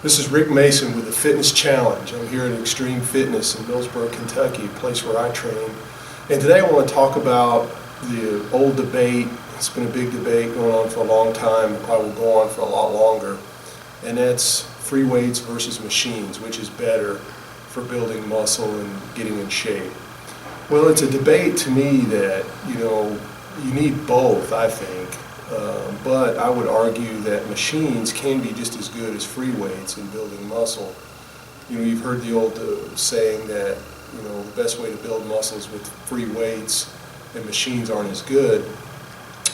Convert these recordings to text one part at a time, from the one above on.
This is Rick Mason with the Fitness Challenge. I'm here at Extreme Fitness in Millsboro, Kentucky, a place where I train. And today I want to talk about the old debate. It's been a big debate going on for a long time. It probably will go on for a lot longer. And that's free weights versus machines, which is better for building muscle and getting in shape. Well, it's a debate to me that, you need both, I think. But I would argue that machines can be just as good as free weights in building muscle. You've heard the old saying that, the best way to build muscle is with free weights and machines aren't as good.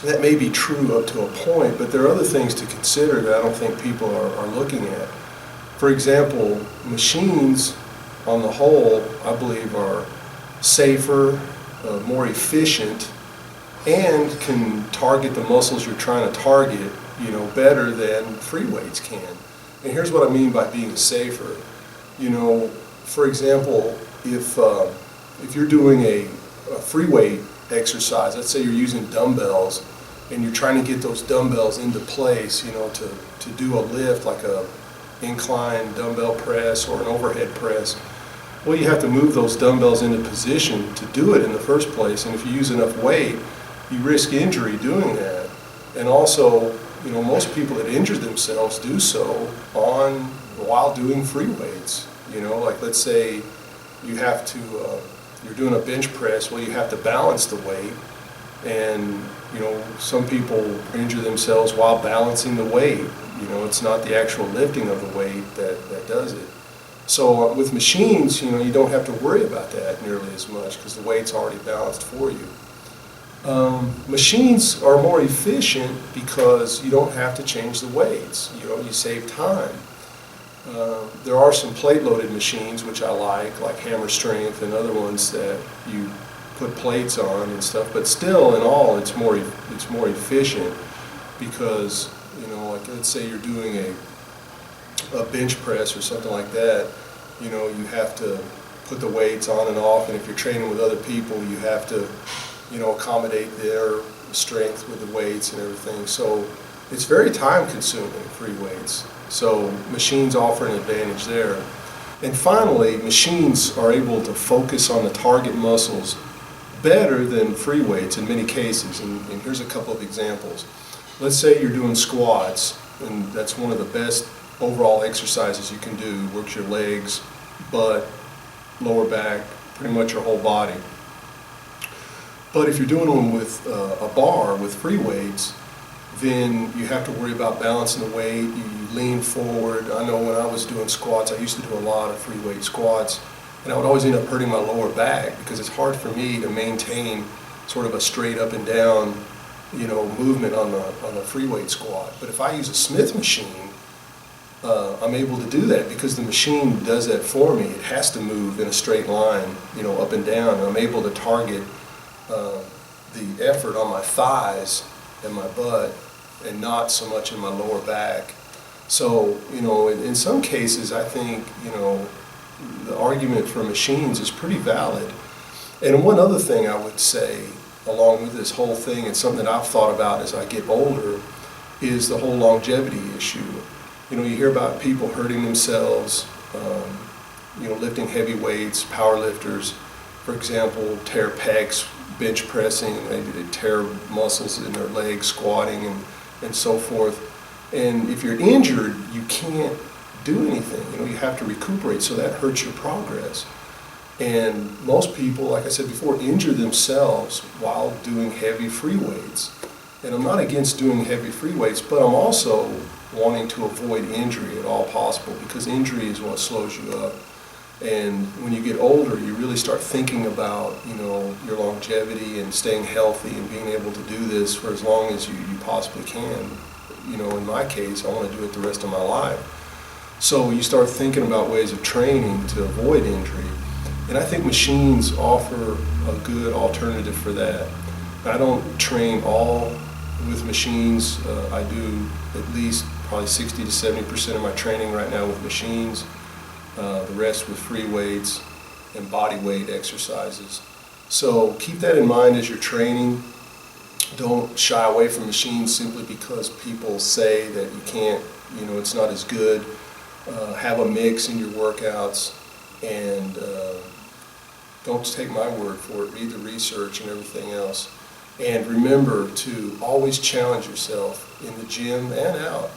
That may be true up to a point, but there are other things to consider that I don't think people are looking at. For example, machines on the whole, I believe, are safer, more efficient, and can target the muscles you're trying to target, better than free weights can. And here's what I mean by being safer. For example, if you're doing a free weight exercise, let's say you're using dumbbells, and you're trying to get those dumbbells into place, to do a lift like a incline dumbbell press or an overhead press. Well, you have to move those dumbbells into position to do it in the first place, and if you use enough weight, you risk injury doing that. And also, most people that injure themselves do so while doing free weights. Like let's say you're doing a bench press, well, you have to balance the weight, and some people injure themselves while balancing the weight. It's not the actual lifting of the weight that does it. So with machines, you don't have to worry about that nearly as much because the weight's already balanced for you. Machines are more efficient because you don't have to change the weights. You save time. There are some plate-loaded machines which I like Hammer Strength and other ones that you put plates on and stuff. But still, in all, it's more efficient because like let's say you're doing a bench press or something like that. You have to put the weights on and off, and if you're training with other people, you have to accommodate their strength with the weights and everything. So it's very time consuming, free weights. So machines offer an advantage there. And finally, machines are able to focus on the target muscles better than free weights in many cases. And here's a couple of examples. Let's say you're doing squats, and that's one of the best overall exercises you can do. Works your legs, butt, lower back, pretty much your whole body. But if you're doing them with a bar, with free weights, then you have to worry about balancing the weight. You lean forward. I know when I was doing squats, I used to do a lot of free weight squats, and I would always end up hurting my lower back because it's hard for me to maintain sort of a straight up and down, movement on the free weight squat. But if I use a Smith machine, I'm able to do that because the machine does that for me. It has to move in a straight line, up and down, and I'm able to target the effort on my thighs and my butt and not so much in my lower back. So, in some cases, I think, the argument for machines is pretty valid. And one other thing I would say, along with this whole thing, and something that I've thought about as I get older, is the whole longevity issue. You hear about people hurting themselves, lifting heavy weights, power lifters, for example, tear pecs, bench pressing, maybe they tear muscles in their legs, squatting, and so forth. And if you're injured, you can't do anything. You have to recuperate, so that hurts your progress. And most people, like I said before, injure themselves while doing heavy free weights. And I'm not against doing heavy free weights, but I'm also wanting to avoid injury at all possible because injury is what slows you up. And when you get older, you really start thinking about, your longevity and staying healthy and being able to do this for as long as you possibly can. In my case, I want to do it the rest of my life. So you start thinking about ways of training to avoid injury. And I think machines offer a good alternative for that. I don't train all with machines. I do at least probably 60 to 70% of my training right now with machines. The rest with free weights and body weight exercises. So keep that in mind as you're training. Don't shy away from machines simply because people say that you can't, it's not as good. Have a mix in your workouts, and don't take my word for it. Read the research and everything else. And remember to always challenge yourself in the gym and out.